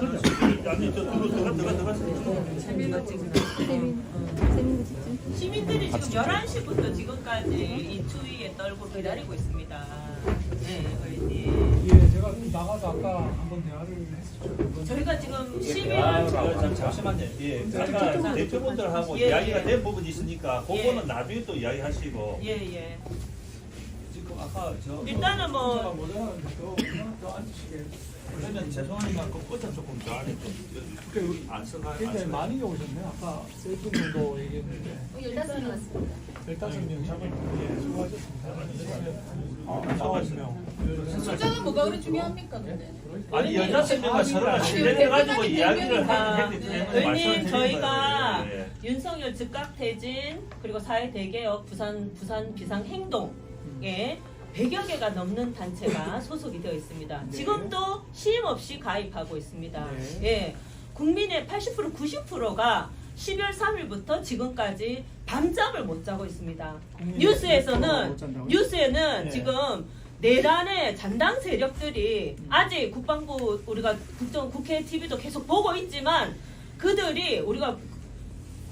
아니 저 들어갔어요. 시민들이 지금 11시부터 지금까지 이 추위에 떨고 기다리고 있습니다. 네, 의원님. 예, 제가 나가서 아까 한번 대화를 했었죠. 저희가 지금 11월 아, 잠시만요. 예, 아까 대표분들하고 예, 이야기가 예. 된 부분이 있으니까 그거는 예. 나중에 또 이야기하시고 예. 지금 아까 저 일단은 뭐 제가 모자라는데 더 앉으시게. 그러면 죄송하니까 그 끝은 조금 더 안에 좀안 써가 굉장히 많이 오셨네. 아까 3분 정도 얘기했는데 15명 왔습니다. 15명 예, 수고하셨습니다. 9명. 숫자가 뭐가 그리 중요합니까 근데? 아니 15명과 서로 신뢰해가지고 이야기를 아, 했기 네. 때문에 의원님 말씀을 저희가 드린 거예요. 윤석열 즉각 퇴진 그리고 사회 대개혁 부산 비상 행동에 100여 개가 넘는 단체가 소속이 되어 있습니다. 네. 지금도 쉼 없이 가입하고 있습니다. 네. 예, 국민의 80% 90%가 12월 3일부터 지금까지 밤잠을 못 자고 있습니다. 국민의 90%가 못 잔다고요? 뉴스에는 네. 지금 내란의 잔당 세력들이 아직 국방부 우리가 국회 TV도 계속 보고 있지만 그들이 우리가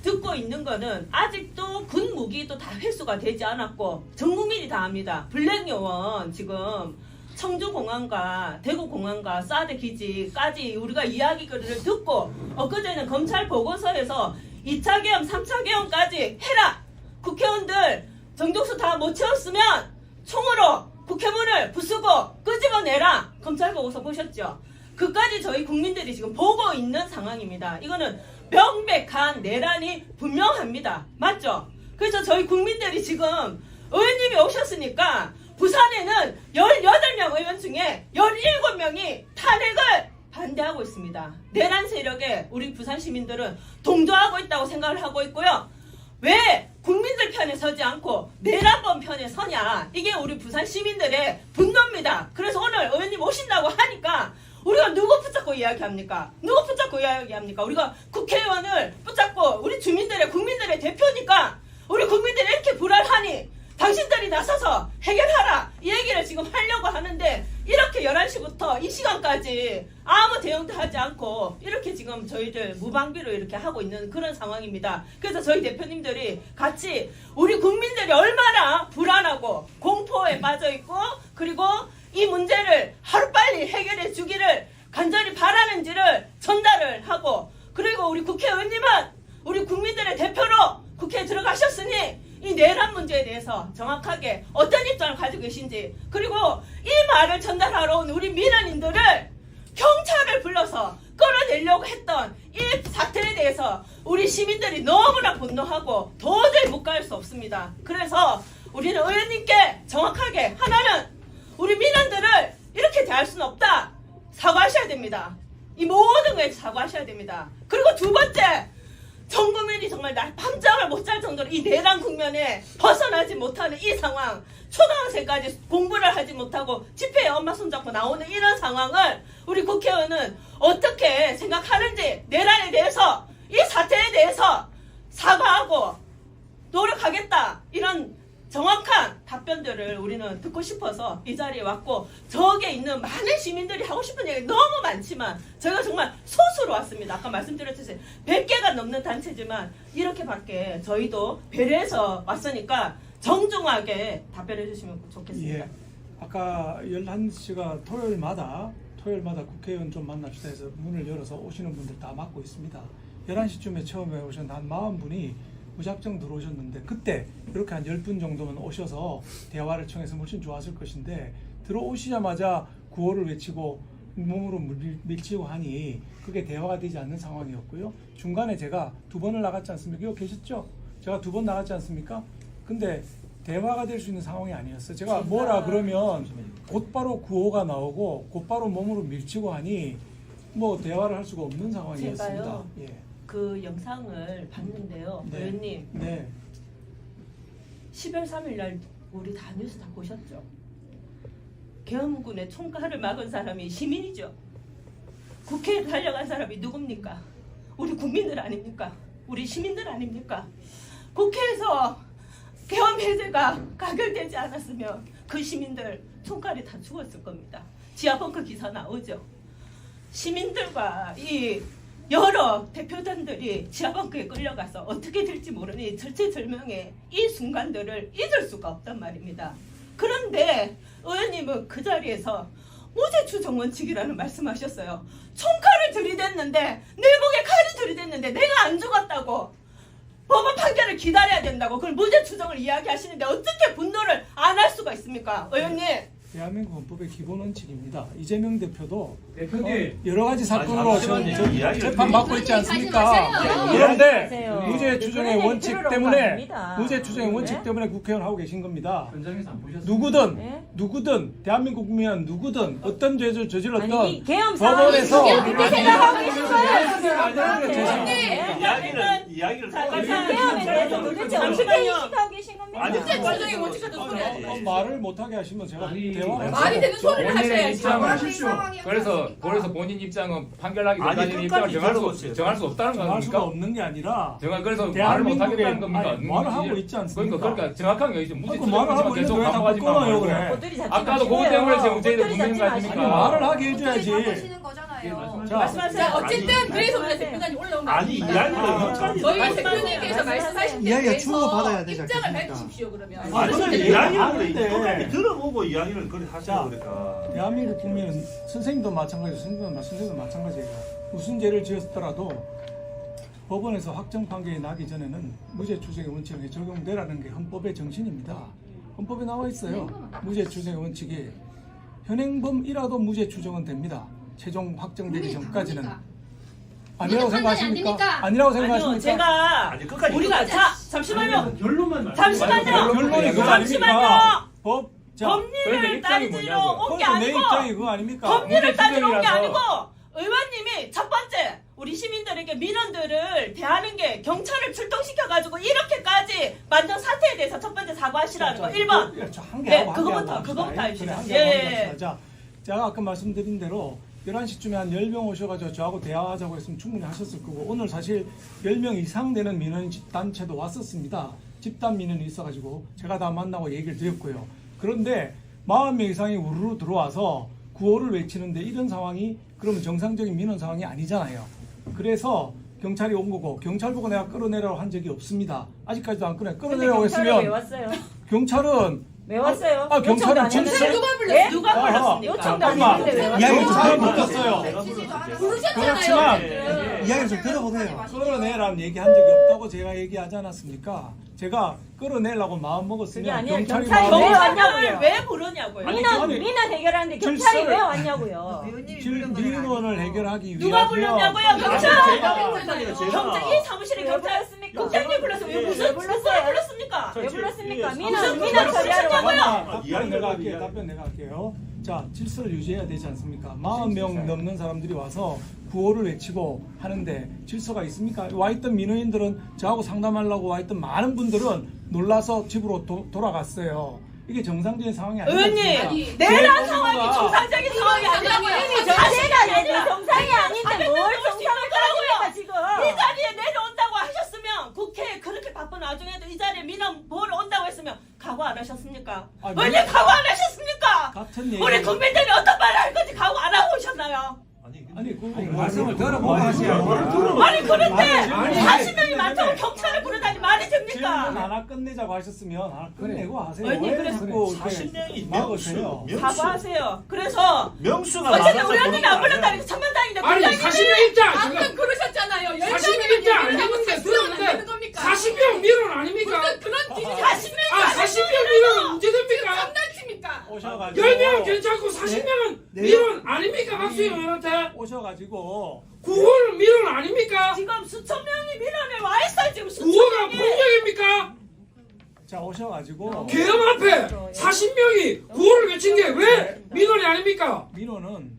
듣고 있는 거는 아직도 군 무기도 다 회수가 되지 않았고 전 국민이 다 압니다. 블랙 요원 지금 청주공항과 대구공항과 사드 기지까지 우리가 이야기를 듣고 엊그제는 검찰 보고서에서 2차 계엄, 3차 계엄까지 해라! 국회의원들 정족수 다 못 채웠으면 총으로 국회문을 부수고 끄집어내라! 검찰 보고서 보셨죠? 그까지 저희 국민들이 지금 보고 있는 상황입니다. 이거는 명백한 내란이 분명합니다. 맞죠? 그래서 저희 국민들이 지금 의원님이 오셨으니까 부산에는 18명 의원 중에 17명이 탄핵을 반대하고 있습니다. 내란 세력에 우리 부산 시민들은 동조하고 있다고 생각을 하고 있고요. 왜 국민들 편에 서지 않고 내란범 편에 서냐? 이게 우리 부산 시민들의 분노입니다. 그래서 오늘 의원님 오신다고 하니까 우리가 누구 붙잡고 이야기합니까? 누구 붙잡고 이야기합니까? 우리가 국회의원을 붙잡고 우리 주민들의 국민들의 대표니까 우리 국민들이 이렇게 불안하니 당신들이 나서서 해결하라 이 얘기를 지금 하려고 하는데 이렇게 11시부터 이 시간까지 아무 대응도 하지 않고 이렇게 지금 저희들 무방비로 이렇게 하고 있는 그런 상황입니다. 그래서 저희 대표님들이 같이 우리 국민들이 얼마나 불안하고 공포에 빠져 있고 그리고 이 문제를 하루빨리 해결해 주기를 간절히 바라는지를 전달을 하고 그리고 우리 국회의원님은 우리 국민들의 대표로 국회에 들어가셨으니 이 내란 문제에 대해서 정확하게 어떤 입장을 가지고 계신지 그리고 이 말을 전달하러 온 우리 민원인들을 경찰을 불러서 끌어내려고 했던 이 사태에 대해서 우리 시민들이 너무나 분노하고 도저히 묵과할 수 없습니다. 그래서 우리는 의원님께 정확하게 하나는 우리 민원들을 이렇게 대할 수는 없다. 사과하셔야 됩니다. 이 모든 거에 사과하셔야 됩니다. 그리고 두 번째, 전 국민이 정말 밤잠을 못 잘 정도로 이 내란 국면에 벗어나지 못하는 이 상황, 초등학생까지 공부를 하지 못하고 집회에 엄마 손잡고 나오는 이런 상황을 우리 국회의원은 어떻게 생각하는지 내란에 대해서 이 사태에 대해서 사과하고 노력하겠다 이런 정확한 답변들을 우리는 듣고 싶어서 이 자리에 왔고 저기에 있는 많은 시민들이 하고 싶은 얘기 너무 많지만 저희가 정말 소수로 왔습니다. 아까 말씀드렸듯이 100개가 넘는 단체지만 이렇게밖에 저희도 배려해서 왔으니까 정중하게 답변해 주시면 좋겠습니다. 예. 아까 11시가 토요일마다 국회의원 좀 만납시다 해서 문을 열어서 오시는 분들 다 막고 있습니다. 11시쯤에 처음에 오신 한 40분이 무작정 들어오셨는데 그때 이렇게 한 10분 정도면 오셔서 대화를 청해서 훨씬 좋았을 것인데 들어오시자마자 구호를 외치고 몸으로 밀치고 하니 그게 대화가 되지 않는 상황이었고요. 중간에 제가 2번을 나갔지 않습니까? 이거 계셨죠? 제가 2번 나갔지 않습니까? 근데 대화가 될 수 있는 상황이 아니었어요. 제가 뭐라 그러면 곧바로 구호가 나오고 곧바로 몸으로 밀치고 하니 뭐 대화를 할 수가 없는 상황이었습니다. 제가요. 예. 그 영상을 봤는데요. 네. 의원님 네. 10월 3일 날 우리 다 뉴스 다 보셨죠? 계엄군의 총칼을 막은 사람이 시민이죠. 국회에 달려간 사람이 누굽니까? 우리 국민들 아닙니까? 우리 시민들 아닙니까? 국회에서 계엄 해제가 가결되지 않았으면 그 시민들 총칼이 다 죽었을 겁니다. 지하벙커 기사 나오죠. 시민들과 이 여러 대표단들이 지하방크에 끌려가서 어떻게 될지 모르니 절체절명의 이 순간들을 잊을 수가 없단 말입니다. 그런데 의원님은 그 자리에서 무죄 추정 원칙이라는 말씀하셨어요. 총칼을 들이댔는데 내 목에 칼이 들이댔는데 내가 안 죽었다고 법원 판결을 기다려야 된다고 그걸 무죄 추정을 이야기하시는데 어떻게 분노를 안 할 수가 있습니까? 의원님. 대한민국 헌법의 기본 원칙입니다. 이재명 대표도 대표님. 여러 가지 사건으로 아니, 잠시만요. 이야기를 재판 받고 있지 않습니까? 마세요. 그런데 마세요. 무죄 추정의 그런 원칙 얘기 들으러 때문에 갑니다. 무죄 추정의 네? 원칙 때문에 국회의원 하고 계신 겁니다. 현장에서 안 보셨어요? 누구든 대한민국 국민은 누구든 어떤 죄를 저질렀던 아니, 이 계엄 법원에서 상황이 그렇게 생각하고 계신 이야기를 계엄에 대해서 도대체 어떻게 인식하고 계신 겁니까? 아니, 무죄 추정의 원칙 같은 소리 하지 마세요. 말을 못하게 하시면 제가 아니, 대화를 말이 되는 소리를 본인의 하셔야지. 입장은 그래서 본인 입장은 판결하기 아니, 전까지는 입장을 끝까지 정할 수 없다는 정할 수가 겁니까? 없는 게 아니라 그래서 말을 대한민국의 못하겠다는 겁니까? 아니, 말을 하고 있지 않습니까? 그러니까 정확하게 여기서 무죄 그 말을 하고 추정만 계속 있는데 왜 자꾸 반복하지 끊어요, 말고 그래? 아까도 그것 때문에 지금 저희들 국민인 거 아니 아닙니까? 말을 하게 해줘야지. 하시는 거잖아요. 자, 자, 어쨌든 그래서 우리가 대표단이 올라온 거 아니 아닙니까? 이야기를 저희 대표님께서 말씀하신 데 이야기가 대해서 주고받아야 되지 입장을 않겠습니까? 밝히십시오 그러면. 아니 저는 근데 이야기를 이야기를 하는데. 들어보고 이야기를 그래 자, 하시라 그러니까. 대한민국 국민은 선생님도 마찬가지고 선생님도 마찬가지예요. 무슨 죄를 지었더라도 법원에서 확정 판결이 나기 전에는 무죄 추정의 원칙이 적용되라는 게 헌법의 정신입니다. 헌법에 나와 있어요. 무죄 추정의 원칙이 현행범이라도 무죄 추정은 됩니다. 최종 확정되기 전까지는. 아니라고 생각하십니까? 아니라고 아니요, 생각하십니까? 제가 아니, 끝까지 우리가 잠시만요. 결론만 잠시만요. 결론이 그거 잠시만요. 아닙니까? 법, 자, 법리를 그런데 입장이 따지러 뭐냐고요? 온 게 그것도 내 아니고 입장이 그거 아닙니까? 법리를 따지러 온 게 추정이라서. 아니고 의원님이 첫 번째 우리 시민들에게 민원들을 대하는 게 경찰을 출동시켜가지고 이렇게까지 만든 사태에 대해서 첫 번째 사과하시라는 거 1번. 한개 네, 하고 그거부터 해주세요. 그래, 예. 자, 제가 아까 말씀드린 대로 11시쯤에 한 10명 오셔가지고 저하고 대화하자고 했으면 충분히 하셨을 거고 오늘 사실 10명 이상 되는 민원 단체도 왔었습니다. 집단 민원이 있어가지고 제가 다 만나고 얘기를 드렸고요. 그런데 40명 이상이 우르르 들어와서 구호를 외치는데 이런 상황이 그러면 정상적인 민원 상황이 아니잖아요. 그래서 경찰이 온 거고 경찰 보고 내가 끌어내라고 한 적이 없습니다. 아직까지도 안 끌어내라고 왜 했으면 왔어요? 경찰은 왜 왔어요? 경찰은 요청도 안 했는데. 누가 불렀어요? 네? 누가 아하. 불렀습니까? 요청도 안 했는데 왜 왔어요? 이야기를 좀 잘 들어보세요. 바꿨어요. 부르셨잖아요. 그렇지만 이야기를 좀 들어보세요. 끌어내라는 얘기한 적이 없다고 제가 얘기하지 않았습니까? 제가 끌어내려고 마음 그게 먹었으면 아니라 경찰이 경찰이 마음 왜 먹었- 왔냐고요? 왜 부르냐고요? 아니, 민원 해결하는데 경찰이 질서를- 왜 왔냐고요? 민원을 해결하기 위해 누가 불렀냐고요? 경찰! 제가- 경찰 이 사무실에 경찰 국장님 불렀어요. 왜 무슨 누가 불렀습니까? 저- 왜 불렀습니까? 예, 민원 무슨 처리하러 불렀냐고요? 왔냐고요? 답변 내가 할게요. 답변 내가 할게요. 자, 질서를 유지해야 되지 않습니까? 40명 넘는 사람들이 와서 구호를 외치고 하는데 질서가 있습니까? 와있던 민원인들은 저하고 상담하려고 와있던 많은 분들은 놀라서 집으로 돌아갔어요. 이게 정상적인 상황이 아니지 의원님, 않습니까? 내란 상황이 정상적인 상황이 아니라고요. 이미 자체가 정상이 정상이 아닌데 뭘 정상을 따라고요? 지금 이 자리에 내려온다고 하셨으면 국회에 그렇게 바쁜 와중에도 이 자리에 민원 보러 온다고 했으면 각오 안 하셨습니까? 아니, 원래 각오 안 하셨습니까? 같은 얘기. 우리 국민들이 어떤 말을 할 건지 각오 안 하고 오셨나요? 아니, 그 말씀을 들어보고 하시라고. 아니 그런데 아니, 40명이 많다고 경찰을 부르다니 말이 질문 됩니까? 하나 끝내자고 하셨으면 하나 끝내고 하세요. 아니, 왜 그래서 자꾸 이렇게 40명이 막으세요? 사과하세요. 그래서 명수가 어쨌든 많아서 우리 언니는 안 그런 거 불렀다니까 천만다행인데 아니 국장님이 40명 입장 방금 그러셨잖아요. 40명 입장 안 되는데 안 되는 들었는데 겁니까? 40명 민원 아닙니까? 무슨 그런 기준이 40명이 아 40명 민원 문제됩니까? 장난칩니까? 오셔가지고 10명은 괜찮고 40명은 네. 민원 아닙니까? 박수영 의원한테 오셔가지고 9호는 민원 아닙니까? 지금 수천 명이 민원에 와 있어요. 지금 수천 9호가 명이. 폭력입니까? 자 오셔가지고 계엄 앞에 40명이 9호를 외친 게 왜 민원이 아닙니까? 민원은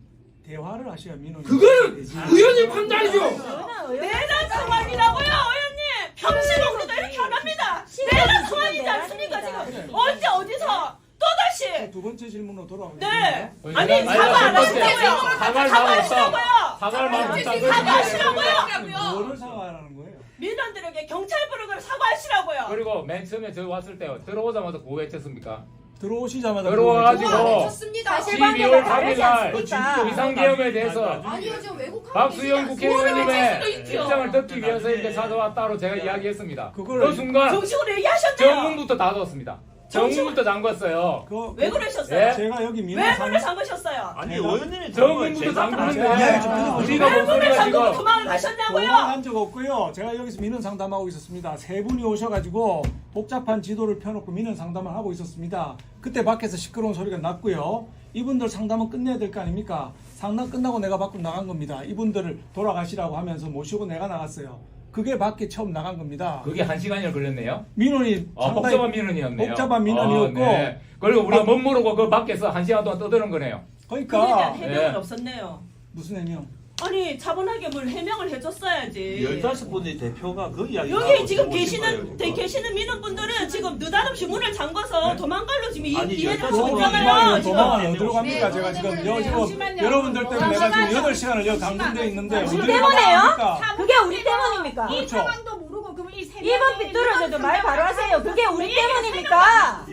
대화를 하셔야 민원이 그거는 되지. 의원님 판단이죠. 내란 상황이라고요, 의원님. 평시에 우리도 이렇게 안 합니다. 내란 상황이지 않습니까 지금? 언제 어디서 또 다시? 두 번째 질문으로 돌아오겠습니다. 네. 아니, 아니 사과 안 하시냐고요? 사과할 마음 없다. 사과하시라고요. 사과할 마음 없다. 사과하시라고요. 뭐를 사과하라는 거예요? 민원들에게 경찰 부르고 사과하시라고요. 그리고 맨 처음에 저 왔을 때 들어오자마자 구호 외쳤습니까? 들어오시자마자 들어와가지고 좋습니다. 12월 3일날 그러니까. 비상계엄에 대해서 아니요, 저 외국 박수영 국회의원님의 수도 있죠. 입장을 듣기 위해서 이렇게 찾아왔다고 제가 이야기했습니다. 그거를 그 순간 정식으로 얘기하셨네요. 정문부터 닫았습니다. 정문부터 잠궜어요. 왜 그러셨어요? 예? 제가 여기 왜 민원 문을 잠그셨어요? 아니 제가- 의원님이 정문부터 이야기 좀 잠그는데 들어보세요. 우리가 왜 문을 목소리가 잠그고 지금 도망가셨냐고요? 도망한 적 없고요. 제가 여기서 민원 상담하고 있었습니다. 세 분이 오셔가지고 복잡한 지도를 펴놓고 민원 상담을 하고 있었습니다. 그때 밖에서 시끄러운 소리가 났고요. 이분들 상담은 끝내야 될 거 아닙니까? 상담 끝나고 내가 밖으로 나간 겁니다. 이분들을 돌아가시라고 하면서 모시고 내가 나갔어요. 그게 밖에 처음 나간 겁니다. 그게 1시간이나 걸렸네요. 민원이 복잡한 민원이었네요. 복잡한 민원이었고 네. 그리고 우리가 못 모르고 그 밖에서 1시간 동안 떠드는 거네요. 그에 그러니까 대한 해명은 예. 없었네요. 무슨 해명? 아니 차분하게 뭘 해명을 해줬어야지. 15분의 대표가 그 이야기 여기 지금 계시는 민원분들은 지금 느닷없이 문을 잠궈서 도망갈로 지금 아니, 이해를 15분 하고 이상이면 있잖아요. 도망을 지금. 어디로 갑니까? 네, 제가 지금 잠시만요. 지금 여러분들 때문에 내가 지금 8시간을 여기 강등돼 있는데 우리 언제 때문에요? 갑니까? 그게 우리 때문입니까? 이 그렇죠. 상황도 모르고 그럼 이 세 이번 명의 빗뚫어져도 말 바로 하세요. 그게 우리 왜 때문입니까?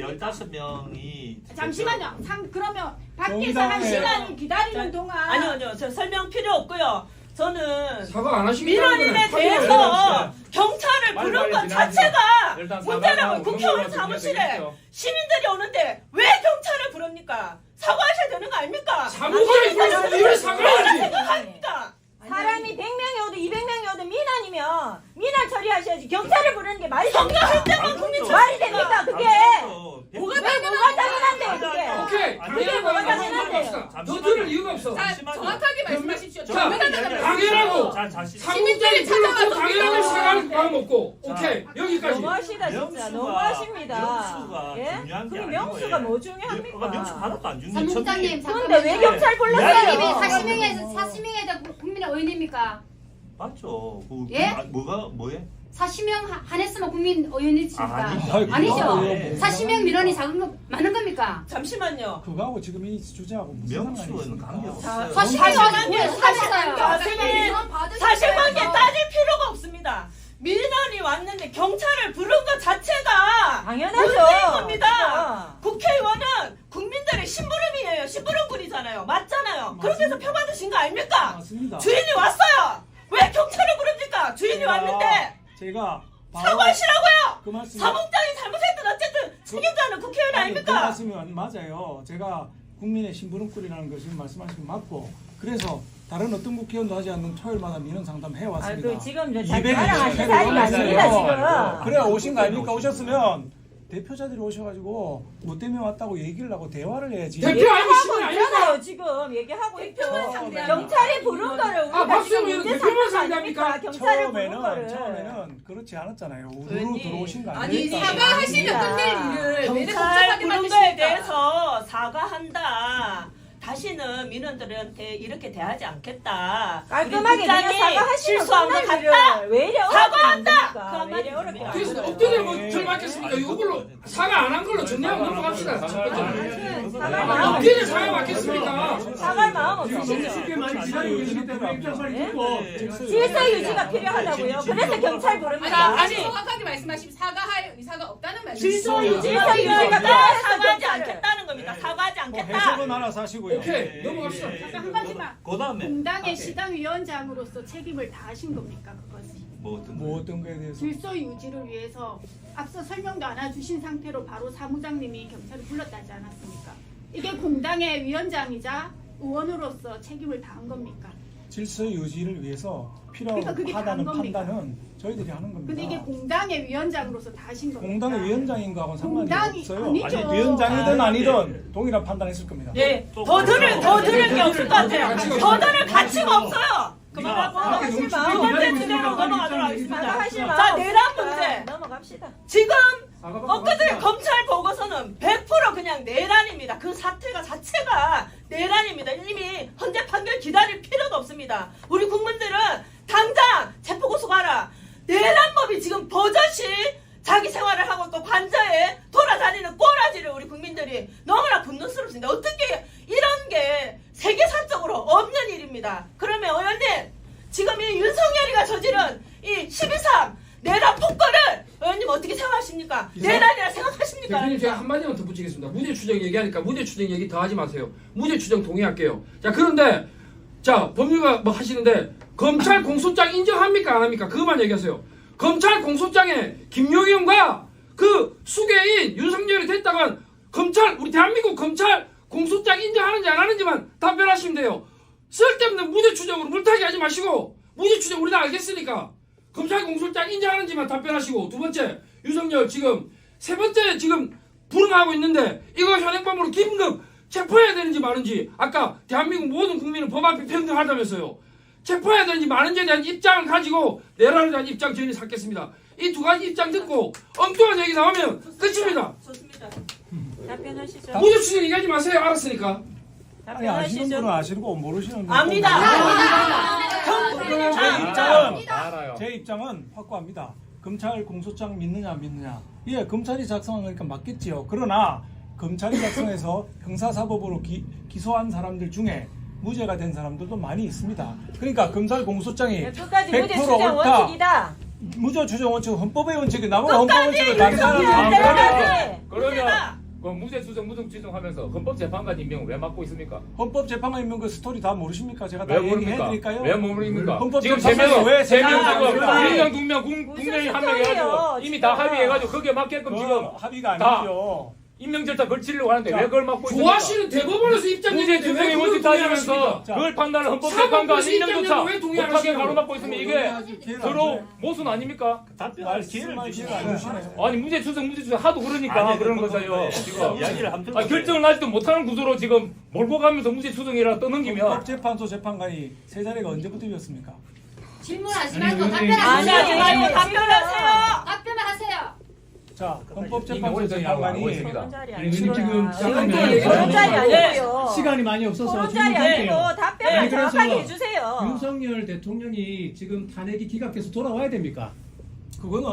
15명이 잠시만요. 그러면 밖에서 정의당에- 한 시간을 기다리는 동안 아니요, 저 설명 필요 없고요. 저는 사과 안 하십니까? 민원인에 그러면? 대해서 경찰을 빨리 부른 것 빨리 지나가세요. 자체가 일단 문제라고 사과하고 국회의원 공론화 사무실에 준비되겠죠. 시민들이 오는데 왜 경찰을 부릅니까? 사과하셔야 되는 거 아닙니까? 사무관이 그래서 왜 사과하지? 생각합니까? 사람이 100명이 오든 200명이 오든 민원이면 민원 처리하셔야지. 경찰을 부르는 게 말이 됩니까? 선거할 때만 국민 말이 됩니까? 그게 뭐가 왜 뭐가 당연한데요? 그게 오케이. 당연한 거 합시다. 더 들을 이유가 없어. 자, 정확하게 말씀하십시오. 자, 정확하게 당연하고 시민들이 불렀고 찾아와서 당연하게 민원을 사과를 마음 없고. 오케이. 여기까지. 너무하시다 진짜. 명수가 너무하십니다. 예? 중요한 게 그럼 아니고, 명수가 예. 뭐 중요합니까? 명수 하나도 안 중요해. 사무장님 근데 왜 경찰 선생님이 불렀어요? 40명에 대한 국민의 의원입니까? 맞죠. 그, 예? 뭐에? 40명 한했으면 국민 의원이십니까? 아니, 아니죠. 네. 40명 민원이 작은 거 많은 겁니까? 잠시만요. 그거하고 지금 이 주제하고 무슨 상관이 명수는 있습니까? 관계없어요. 40명이 사실어요. 사실관계 따질 필요가 없습니다. 민원이 왔는데 경찰을 부른 것 자체가 문제인 당연하죠. 겁니다. 국회의원은 국민들의 심부름이에요. 심부름꾼이잖아요. 맞잖아요. 그렇게 해서 표받으신 거 아닙니까? 맞습니다. 주인이 왔어요. 왜 경찰을 부릅니까? 주인이 왔는데 제가 바로 사과하시라고요. 그 말씀 사무장이 잘못했든 어쨌든 책임자는 국회의원 그 아닙니까? 말씀이 맞아요. 제가 국민의 심부름꾼이라는 걸 지금 말씀하신 거 맞고 그래서 다른 어떤 국회의원도 하지 않는 토요일마다 민원 상담 해왔습니다. 그 지금 저 200 자랑하실 회를 사이가 아닙니다 올렸어요. 지금. 그래 오신 거 아닙니까? 오셨으면 대표자들이 오셔가지고 뭐 때문에 왔다고 얘기를 하고 대화를 해야지. 대표 아니고 시민 얘기하고 아닙니까? 있잖아요 지금 얘기하고 있죠. 대표만 상대하는 경찰이 부른 거를 우리가 지금 박수영은 문제 대표만 삼는 거 아닙니까? 상대합니까? 경찰을 부른 거를. 처음에는 그렇지 않았잖아요. 우르르 의원님. 들어오신 거 아니 아닙니까? 사과하시면 끝낼 일을 왜 이렇게 경찰 복잡하게 부른 거에 만드십니까? 대해서 사과한다. 다시는 민원들한테 이렇게 대하지 않겠다. 깔끔하게 우리 그냥 국장이 사과하시면 실수한 것 끝날 같다. 일을 왜 이래 사과한다! 어렵게 그 합니까? 왜 한마디 이래 어렵게 듭니다. 그래서 합니까? 어떻게 뭐절 맞겠습니까? 이걸로 사과 안 한 걸로 정리하고 넘어갑시다. 첫 번째. 사과할 마음 어떻게 사과 맞겠습니까? 사과할 마음 없으시죠? 쉽게 많이 기다리고 계시기 때문에 입장 빨리 듣고. 질서 유지가 필요하다고요. 그래서 경찰 부릅니다. 아니 정확하게 말씀하시면 사과할 의사가 없다는 말이죠. 질서 유지가 질서 필요하다. 유지가 사과하지 필요하다. 않겠다는 겁니다. 사과하지 뭐 않겠다. 해석은 알아서 하시고요. 오케이 넘어갑시다. 한 가지만. 그 다음에 공당의 시당위원장으로서 책임을 다하신 겁니까 그것이? 뭐 어떤 뭐 어떤 거에 대해서 질서 유지를 위해서 앞서 설명도 안 해주신 상태로 바로 사무장님이 경찰을 불렀다지 않았습니까? 이게 공당의 위원장이자 의원으로서 책임을 다한 겁니까? 질서 유지를 위해서 그러니까 그게 필요하다는 다른 겁니까? 판단은 저희들이 하는 겁니다. 근데 이게 공당의 위원장으로서 다 하신 겁니까? 공당의 위원장인 거하고는 상관이 공당이 없어요. 아니죠. 아니, 위원장이든 아니든 동일한 판단했을 겁니다. 네, 더 들을 게 없을 것 같아요. 더 들을 가치가 없어요. 그만하고 사과하실 마음 두 번째 주제로 넘어가도록 하겠습니다. 사과하실 마음 자, 내란 없으니까 문제. 넘어갑시다. 지금 엊그제 검찰 보고서는 100% 그냥 내란입니다. 그 사태가 자체가 내란입니다. 이미 헌재 판결 기다릴 필요도 없습니다. 우리 국민들은 당장 체포고소가라. 내란법이 지금 버젓이 자기 생활을 하고 또 관저에 돌아다니는 꼬라지를 우리 국민들이 너무나 분노스럽습니다. 어떻게 이런 게 세계사적으로 없는 일입니다. 그러면 의원님 지금 이 윤석열이가 저지른 이 12.3 내란 폭거를 의원님 어떻게 생각하십니까? 내란이라 생각하십니까? 대표님 제가 한마디만 더 붙이겠습니다. 무죄 추정 얘기하니까 무죄 추정 얘기 더 하지 마세요. 무죄 추정 동의할게요. 자 그런데 자 법률가 뭐 하시는데 검찰 공소장 인정합니까 안 합니까? 그것만 얘기하세요. 검찰 공소장에 김용현과 그 수괴인 윤석열이 됐다간 검찰 우리 대한민국 검찰 공소장 인정하는지 안 하는지만 답변하시면 돼요. 쓸데없는 무죄 추정으로 물타기 하지 마시고 무죄 추정 우리 다 알겠으니까 검찰 공소장 인정하는지만 답변하시고 두 번째 윤석열 지금 세 번째 지금 불응하고 있는데 이거 현행범으로 긴급 체포해야 되는지 마는지 아까 대한민국 모든 국민은 법 앞에 평등하다면서요. 체포해야 되는지 마는지에 대한 입장을 가지고 내란에 대한 입장 저희는 찾겠습니다. 이 두 가지 입장 듣고 엉뚱한 얘기 나오면 끝입니다. 좋습니다. 답변하시죠. 무죄 추정 얘기하지 마세요. 알았으니까. 아니 아시는 분은 아시고 모르시는 분은 압니다. 제 입장은 확고합니다. 검찰 공소장 믿느냐 안 믿느냐. 예, 검찰이 작성한 거니까 맞겠지요. 그러나 검찰이 작성해서 형사사법으로 기소한 사람들 중에 무죄가 된 사람들도 많이 있습니다. 그러니까 검찰 공소장이 끝까지 무죄 100% 추정 옳다. 원칙이다. 무죄 추정 원칙, 헌법의 원칙이 나머지 헌법 원칙을 단단하게 그러면 그 무죄 추정 무죄 추정하면서 헌법재판관 임명을 왜 맡고 있습니까? 헌법재판관 임명 그 스토리 다 모르십니까? 제가 다 왜 얘기해 모릅니까? 드릴까요? 왜 모릅니까? 헌법 지금 재판관이 왜 세 명 재판관이 지금 아닙니다. 1명 2명 국민의힘 한 명 해가지고 소리예요, 이미 다 진짜. 합의해가지고 거기에 맞게끔 지금 합의가 다 아니죠. 임명 절차 걸치려고 하는데 자, 왜 그걸 맡고 있습니까? 좋아하시는 대법원에서 입장 무죄 얘기했는데 추정의 왜 원칙 그걸 따지면서 동의하십니까? 그걸 판단을 헌법재판관 사법부에서 임명조차 입장 얘기를 왜 동의하시냐고. 못하게 가로막고 있으면 이게 서로 모순 아닙니까? 기회를 주시가 안 주시네요. 아니 무죄 추정 하도 그러니까 아니, 그런 그건 거잖아요. 지금 이야기를 한번 아니, 결정을 하지도 못하는 구조로 지금 몰고 가면서 무죄 추정이라 떠넘기면 헌법재판소 재판관이 세 자리가 언제부터 비었습니까? 질문하지 말고 아니 답변하세요. 하지 말고 답변하세요. 답변을 하세요. 자, 이미 헌법재판소 오래전에 알고 재판관이 있습니다. 그런 자리 의원님 지금 아닙니다. 시간이 그런 자리 아니고요. 시간이 많이 없어서 그런 자리 질문할게요. 아니고 답변을 아니, 그래서 정확하게 해주세요. 윤석열 대통령이 지금 탄핵이 기각돼서 돌아와야 됩니까? 그거는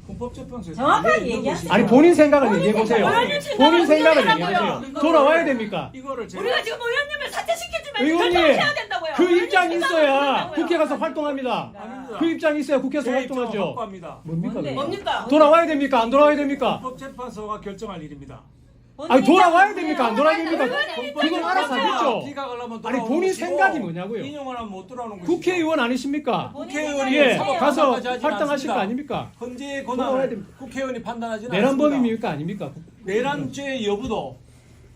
헌법재판소에서 정확하게 이게 얘기하세요. 아니 본인 생각을 얘기해 보세요. 의원님 생각을 본인 생각을 얘기하라고요. 얘기하세요. 돌아와야 됩니까? 이거를 제가 우리가 지금 의원님을 사퇴시키지만 의원님, 결정해야 된다고요. 그 의원님 입장이 생각을 있어야 해준다고요. 국회 가서 활동합니다. 아닙니다. 그 입장이 있어야 국회에서 제 입장은 활동하죠. 확고합니다. 뭡니까? 뭔데? 그거? 뭡니까? 돌아와야 됩니까? 안 돌아와야 됩니까? 헌법재판소가 결정할 일입니다. 아니 돌아와야 됩니까? 안 돌아와야 됩니까? 의원님, 이건 알아서 하겠죠. 기각하려면 아니 돌아오는 본인 것이고 생각이 뭐냐고요? 인용을 하면 못 돌아오는 것이죠. 국회의원 아니십니까? 국회의원이 예, 사법 가서 판단까지 하지는 활동하실 않습니다. 거 아닙니까? 헌재의 돌아와야 권한을 됩니다. 국회의원이 판단하지는 않습니다. 내란범입니까? 아닙니까? 내란죄 여부도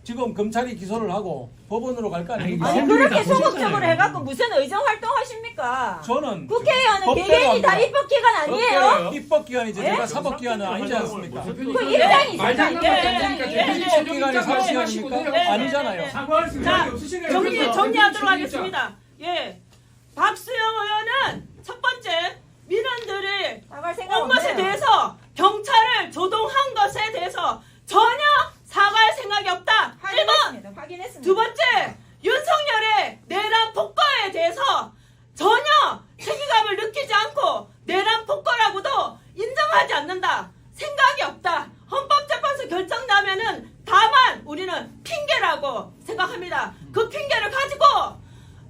지금 검찰이 기소를 하고 법원으로 갈 거 아닙니까? 아니, 아니 다 그렇게 보셨잖아요. 소극적으로 해갖고 무슨 의정 활동하십니까? 저는 국회의원은 법대로 개개인이 다 합니다. 입법기관 아니에요? 입법기관이죠. 예? 제가 사법기관은 아니지 않습니까? 그 입장이 있어요. 입법기관이 사실입니까? 네. 아니잖아요. 사과할 수 자, 없으시네요. 정리하도록 하겠습니다. 예, 박수영 의원은 첫 번째 민원들이 사과할 생각 온 것에 없네요. 대해서 경찰을 조동한 것에 대해서 전혀 사과할 생각이 없다. 1번. 확인했습니다. 확인했습니다. 두 번째, 윤석열의 내란 폭거에 대해서 전혀 책임감을 느끼지 않고 내란 폭거라고도 인정하지 않는다. 생각이 없다. 헌법재판소 결정 나면은 다만 우리는 핑계라고 생각합니다. 그 핑계를 가지고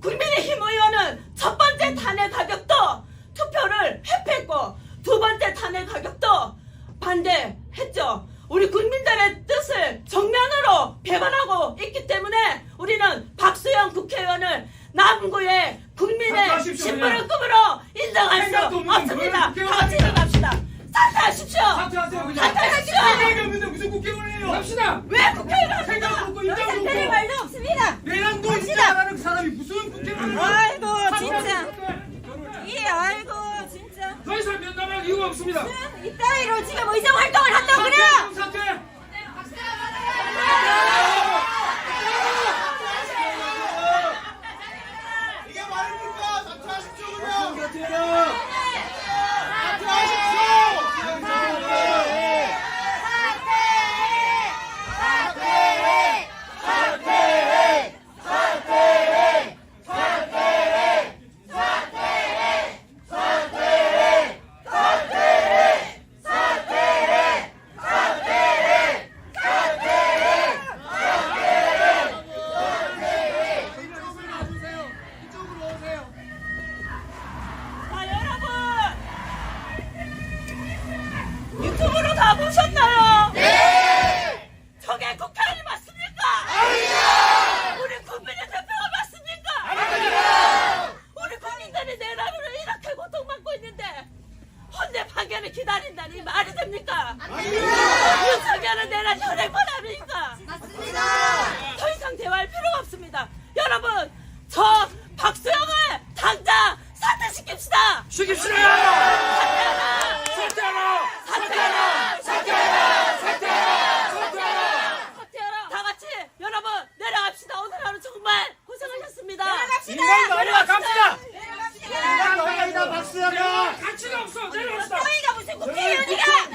국민의힘 의원은 첫 번째 탄핵 가격도 투표를 회피했고 두 번째 탄핵 가격도 반대했죠. 우리 국민들의 뜻을 정면으로 배반하고 있기 때문에 우리는 박수영 국회의원을 남구의 국민의 사퇴하십시오, 신분급으로 인정할 수 생각도 없는 없습니다. 그걸 다 같이 일어납시다. 사퇴하십시오. 사퇴하세요 그냥. 사퇴하십시오. 생각이 없는데 무슨 국회의원이에요? 합시다. 왜 국회의원 생각 없고 사퇴할 입장 없고 말도 없습니다. 내란도 있지 않은 사람이 무슨 국회의원이에요? 아이고 진짜. 예, 아이고 진짜. 더 이상 면담할 이유가 없습니다. 이따위로 지금 의정 활동을 한다고 그래요? 사퇴. 윤석열은 내란 현행범 아닙니까? 맞습니다. 더 이상 대화할 필요가 없습니다. 여러분, 저 박수영을 당장 사퇴시킵시다. 시킵시다.